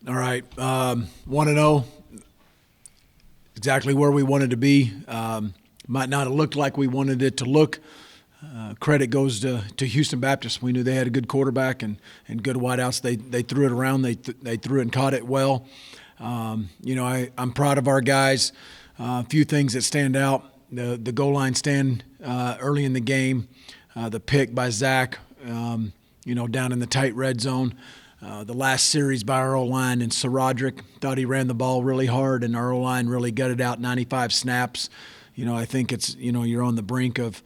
All right, 1-0, exactly where we wanted to be. Might not have looked like we wanted it to look. Credit goes to Houston Baptist. We knew they had a good quarterback and good wideouts. They threw it around. They threw it and caught it well. I'm proud of our guys. A few things that stand out: the goal line stand early in the game, the pick by Zach, down in the tight red zone. The last series by our O-line, and Roderick thought he ran the ball really hard, and our O-line really gutted out 95 snaps. I think it's, you're on the brink of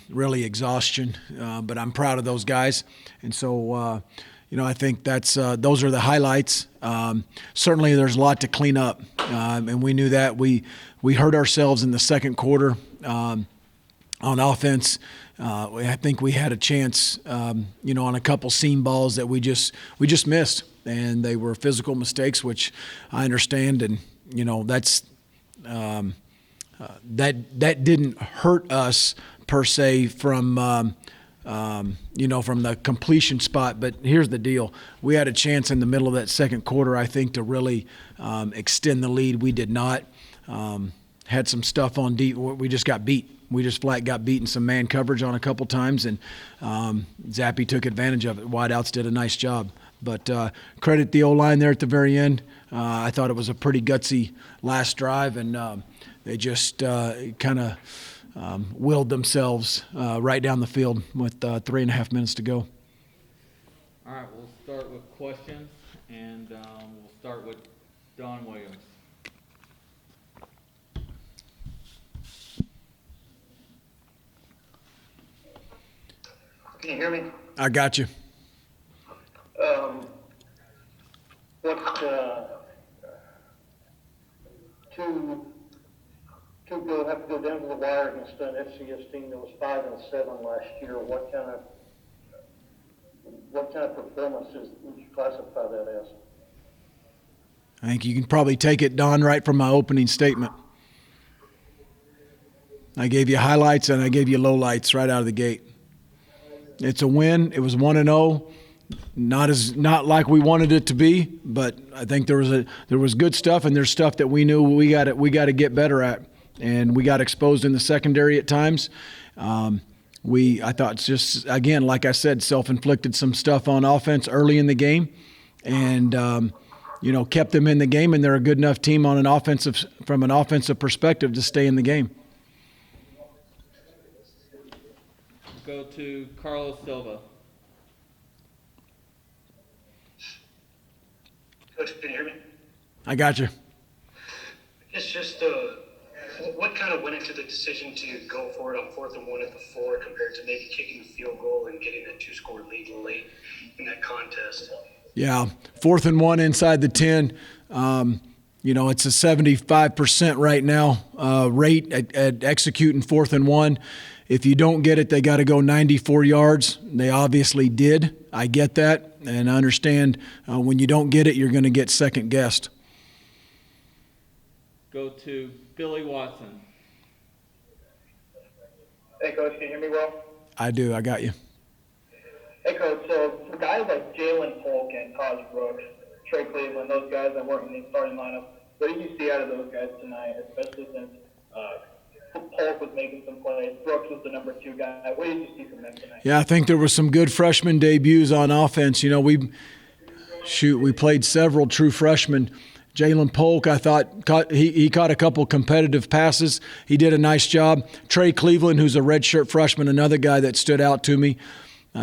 really exhaustion, but I'm proud of those guys. And so, I think that's those are the highlights. Certainly there's a lot to clean up, and we knew that. We hurt ourselves in the second quarter on offense. I think we had a chance, on a couple seam balls that we just missed, and they were physical mistakes, which I understand, and that's that didn't hurt us per se from from the completion spot. But here's the deal: we had a chance in the middle of that second quarter, I think, to really extend the lead. We did not. Had some stuff on deep. We just got beat. We just flat got beaten, some man coverage on a couple times, and Zappy took advantage of it. Wideouts did a nice job. But credit the O-line there at the very end. I thought it was a pretty gutsy last drive, and they just kind of willed themselves right down the field with 3.5 minutes to go. All right, we'll start with questions, and we'll start with Don Williams. Can you hear me? I got you. Have to go down to the wire against an FCS team that was 5-7 last year. What kind of performances would you classify that as? I think you can probably take it, Don, right from my opening statement. I gave you highlights and I gave you lowlights right out of the gate. It's a win. It was 1-0. Not like we wanted it to be, but I think there was good stuff, and there's stuff that we knew we got to get better at, and we got exposed in the secondary at times. I thought it's just, again, like I said, self-inflicted some stuff on offense early in the game, and kept them in the game, and they're a good enough team from an offensive perspective to stay in the game. Go to Carlos Silva. Coach, can you hear me? I got you. It's just what kind of went into the decision to go for it on 4th and 1 at the 4 compared to maybe kicking the field goal and getting a 2-score lead late in that contest? Yeah, 4th and 1 inside the 10. It's a 75% right now rate at executing 4th and 1. If you don't get it, they got to go 94 yards. They obviously did. I get that, and I understand when you don't get it, you're going to get second-guessed. Go to Billy Watson. Hey, Coach, can you hear me well? I do. I got you. Hey, Coach, so for guys like Jalen Polk and Taj Brooks, Trey Cleveland, those guys that weren't in the starting lineup, what did you see out of those guys tonight, especially since Polk was making some plays, Brooks was the number 2 guy? What did you see from them tonight? Yeah, I think there were some good freshman debuts on offense. We played several true freshmen. Jalen Polk, I thought, he caught a couple competitive passes. He did a nice job. Trey Cleveland, who's a redshirt freshman, another guy that stood out to me.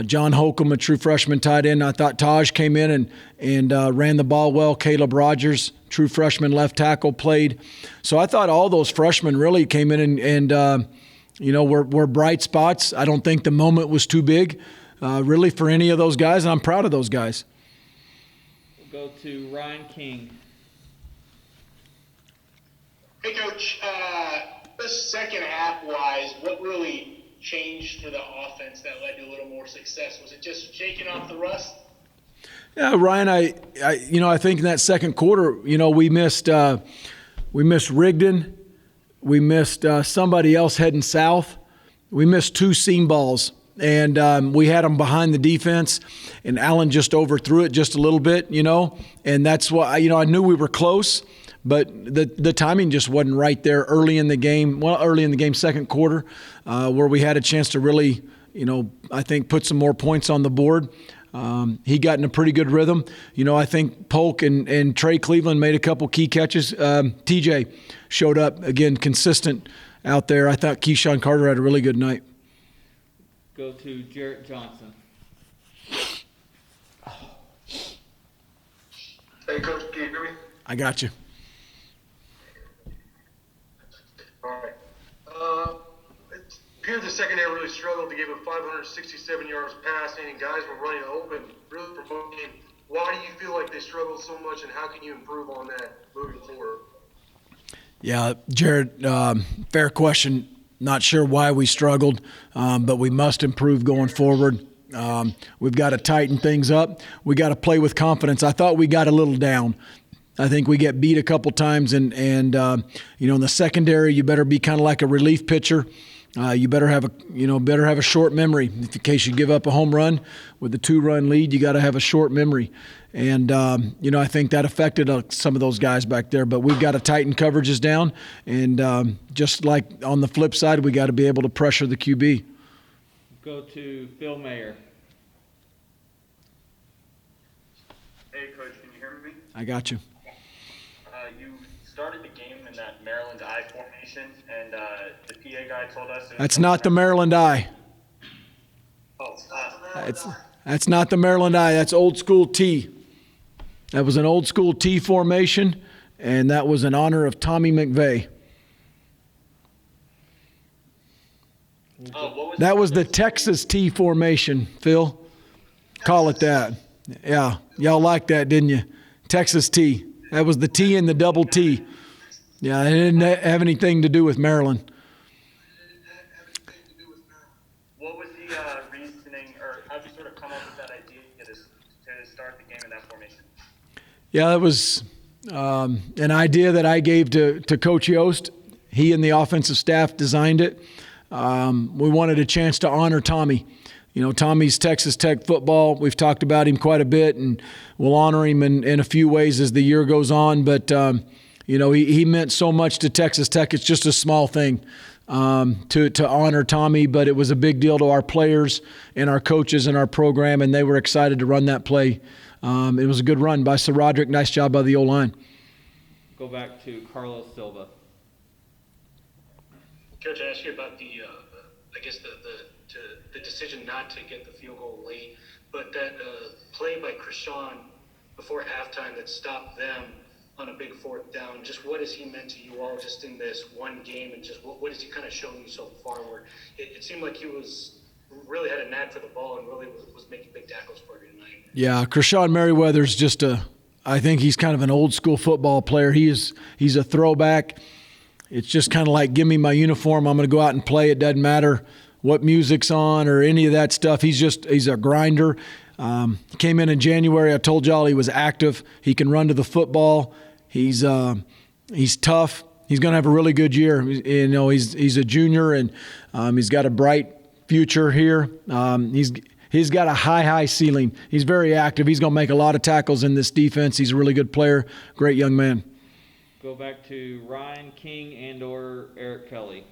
John Holcomb, a true freshman tight end. I thought Taj came in and ran the ball well. Caleb Rogers, true freshman left tackle, played. So I thought all those freshmen really came in and were bright spots. I don't think the moment was too big really for any of those guys, and I'm proud of those guys. We'll go to Ryan King. Hey, Coach, the second half-wise, what really changed for the offense that led to a little more success? Was it just shaking off the rust? Yeah, Ryan, I think in that second quarter, we missed Rigdon, we missed somebody else heading south, we missed 2 seam balls, and we had them behind the defense, and Allen just overthrew it just a little bit, and that's why, I knew we were close, but the timing just wasn't right there early in the game, second quarter, where we had a chance to really, I think put some more points on the board. He got in a pretty good rhythm. I think Polk and Trey Cleveland made a couple key catches. TJ showed up, again, consistent out there. I thought Keyshawn Carter had a really good night. Go to Jarrett Johnson. Hey, Coach, can you hear me? I got you. All right. It appeared the secondary really struggled. They gave up 567 yards passing, and guys were running open, really provoking. Why do you feel like they struggled so much, and how can you improve on that moving forward? Yeah, Jared, fair question. Not sure why we struggled, but we must improve going forward. We've got to tighten things up. We got to play with confidence. I thought we got a little down. I think we get beat a couple times, and in the secondary, you better be kind of like a relief pitcher. You better have a short memory in case you give up a home run with a 2-run lead. You got to have a short memory, and I think that affected some of those guys back there. But we've got to tighten coverages down, and just like on the flip side, we got to be able to pressure the QB. Go to Phil Mayer. Hey, Coach, can you hear me? I got you. You started the game in that Maryland I formation, and the PA guy told us... That's not the Maryland I. Oh, That's not the Maryland I. That's old school T. That was an old school T formation, and that was in honor of Tommy McVeigh. That was the Texas T formation, Phil. Call it that. Yeah, y'all liked that, didn't you? Texas T. That was the T and the double T. Yeah, it didn't have anything to do with Maryland. What was the reasoning, or how did you sort of come up with that idea to start the game in that formation? Yeah, it was an idea that I gave to Coach Yost. He and the offensive staff designed it. We wanted a chance to honor Tommy. Tommy's Texas Tech football. We've talked about him quite a bit, and we'll honor him in a few ways as the year goes on. But, he meant so much to Texas Tech. It's just a small thing to honor Tommy, but it was a big deal to our players and our coaches and our program, and they were excited to run that play. It was a good run by Sir Roderick. Nice job by the O-line. Go back to Carlos Silva. Coach, I asked you about the decision not to get the field goal late, but that play by Chrisshawn before halftime that stopped them on a big 4th down. Just what has he meant to you all just in this one game, and just what has he kind of shown you so far? Where it seemed like he was really had a knack for the ball and really was making big tackles for you tonight. Yeah, Chrisshawn Merriweather's I think he's kind of an old school football player. He's a throwback. It's just kind of like, give me my uniform. I'm going to go out and play. It doesn't matter what music's on or any of that stuff. He's a grinder. Came in January. I told y'all he was active. He can run to the football. He's tough. He's going to have a really good year. He's a junior, and he's got a bright future here. He's got a high ceiling. He's very active. He's going to make a lot of tackles in this defense. He's a really good player. Great young man. Go back to Ryan King and/or Eric Kelly.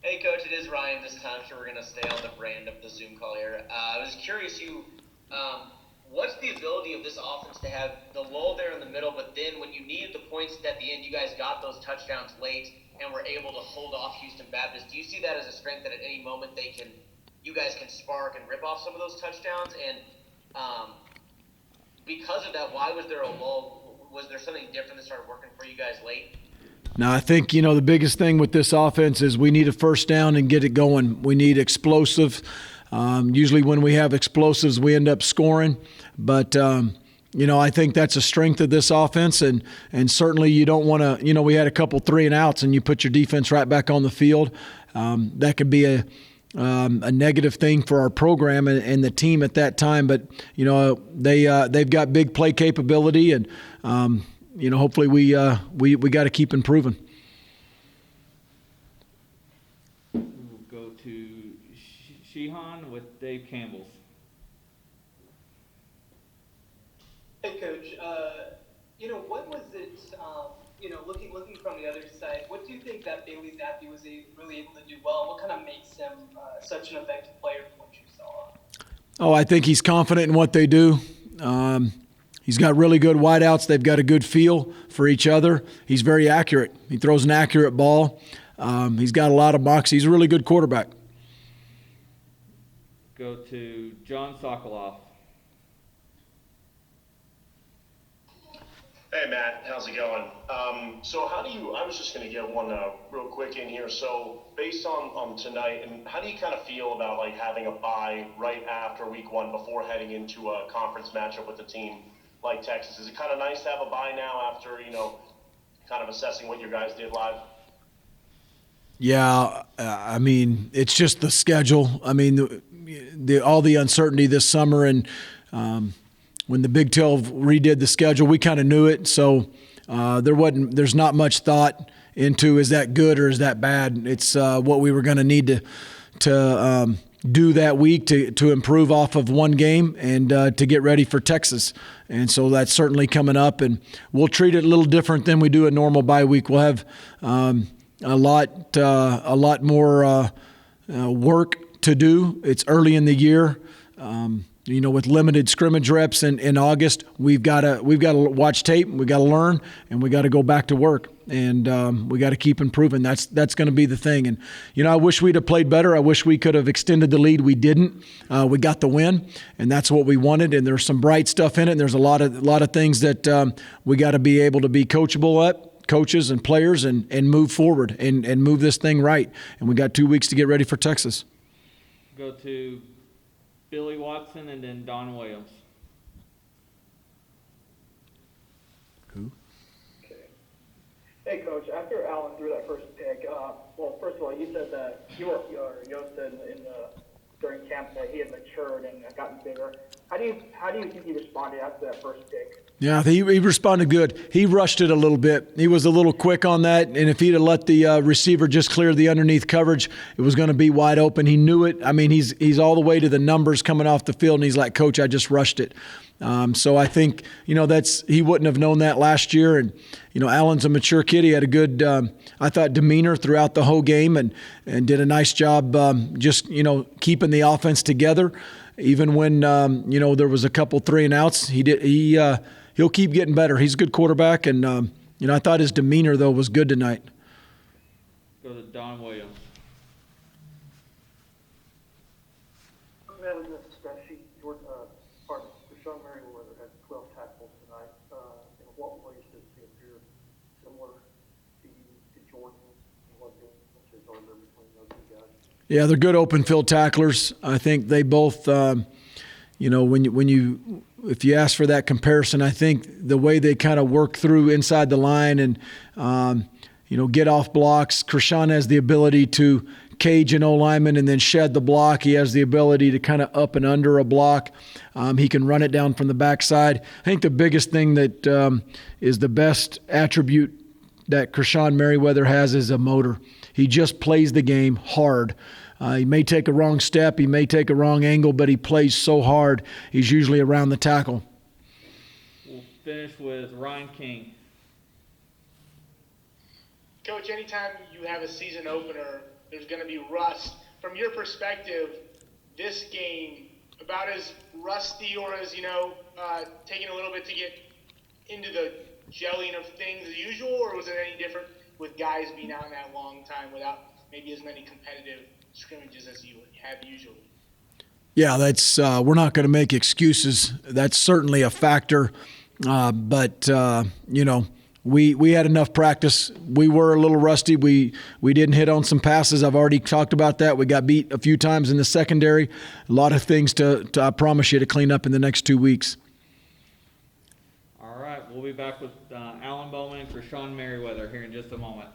Hey, Coach, it is Ryan this time, so we're going to stay on the brand of the Zoom call here. I was curious, what's the ability of this offense to have the lull there in the middle, but then when you needed the points at the end, you guys got those touchdowns late and were able to hold off Houston Baptist? Do you see that as a strength that at any moment you guys can spark and rip off some of those touchdowns? And because of that, why was there a lull? Was there something different that started working for you guys late? Now, I think, the biggest thing with this offense is we need a first down and get it going. We need explosive. Usually when we have explosives, we end up scoring. But, I think that's a strength of this offense. And certainly you don't want to, we had a couple 3-and-outs and you put your defense right back on the field. That could be a negative thing for our program and the team at that time. But, they've got big play capability, and, hopefully we got to keep improving. Sheehan with Dave Campbell's. Hey, Coach. What was it? Looking from the other side, what do you think that Bailey Zappi was really able to do well? What kind of makes him such an effective player from what you saw? Oh, I think he's confident in what they do. He's got really good wideouts. They've got a good feel for each other. He's very accurate. He throws an accurate ball. He's got a lot of moxie. He's a really good quarterback. Go to John Sokoloff. Hey Matt, how's it going? I was just going to get one real quick in here. So based on tonight, and how do you kind of feel about like having a bye right after week one before heading into a conference matchup with a team like Texas? Is it kind of nice to have a bye now after, kind of assessing what you guys did live? Yeah, I mean, it's just the schedule. I mean, all the uncertainty this summer, and when the Big 12 redid the schedule, we kind of knew it. So there's not much thought into is that good or is that bad. It's what we were going to need to do that week to improve off of one game and to get ready for Texas. And so that's certainly coming up, and we'll treat it a little different than we do a normal bye week. We'll have a lot more work to do. It's early in the year. With limited scrimmage reps in August, we've got to watch tape, we got to learn, and we got to go back to work, and we got to keep improving. That's going to be the thing. And I wish we'd have played better. I wish we could have extended the lead. We didn't. We got the win, and that's what we wanted. And there's some bright stuff in it. And there's a lot of things that we got to be able to be coachable at, coaches and players, and move forward and move this thing right. And we got 2 weeks to get ready for Texas. Go to Billy Watson and then Don Williams. Who? Okay. Hey, Coach. After Allen threw that first pick, first of all, you said that Yo said during camp that he had matured and gotten bigger. How do you think he responded after that first pick? Yeah, he responded good. He rushed it a little bit. He was a little quick on that, and if he'd have let the receiver just clear the underneath coverage, it was going to be wide open. He knew it. I mean, he's all the way to the numbers coming off the field, and he's like, Coach, I just rushed it. So I think, he wouldn't have known that last year. And, Allen's a mature kid. He had a good, I thought, demeanor throughout the whole game and did a nice job just, keeping the offense together. Even when, there was a couple 3-and-outs, he'll keep getting better. He's a good quarterback. And, I thought his demeanor, though, was good tonight. Go to Don Williams. Man, in this stat sheet, Chrisshawn Merriweather had 12 tackles tonight. In what ways does he appear similar to Jordan? And what differences are there between those two guys? Yeah, they're good open field tacklers. I think they both, if you ask for that comparison, I think the way they kind of work through inside the line and, get off blocks, Chrisshawn has the ability to cage an O-lineman and then shed the block. He has the ability to kind of up and under a block. He can run it down from the backside. I think the biggest thing that is the best attribute that Chrisshawn Merriweather has is a motor. He just plays the game hard. He may take a wrong step, he may take a wrong angle, but he plays so hard, he's usually around the tackle. We'll finish with Ryan King. Coach, anytime you have a season opener, there's going to be rust. From your perspective, this game, about as rusty or as, taking a little bit to get into the gelling of things as usual, or was it any different with guys being out in that long time without maybe as many competitive scrimmages as you have usually? Yeah, that's we're not going to make excuses. That's certainly a factor. But we had enough practice. We were a little rusty. We didn't hit on some passes. I've already talked about that. We got beat a few times in the secondary. A lot of things to I promise you, to clean up in the next 2 weeks. All right, we'll be back with Alan Bowman and Chrisshawn Merriweather here in just a moment.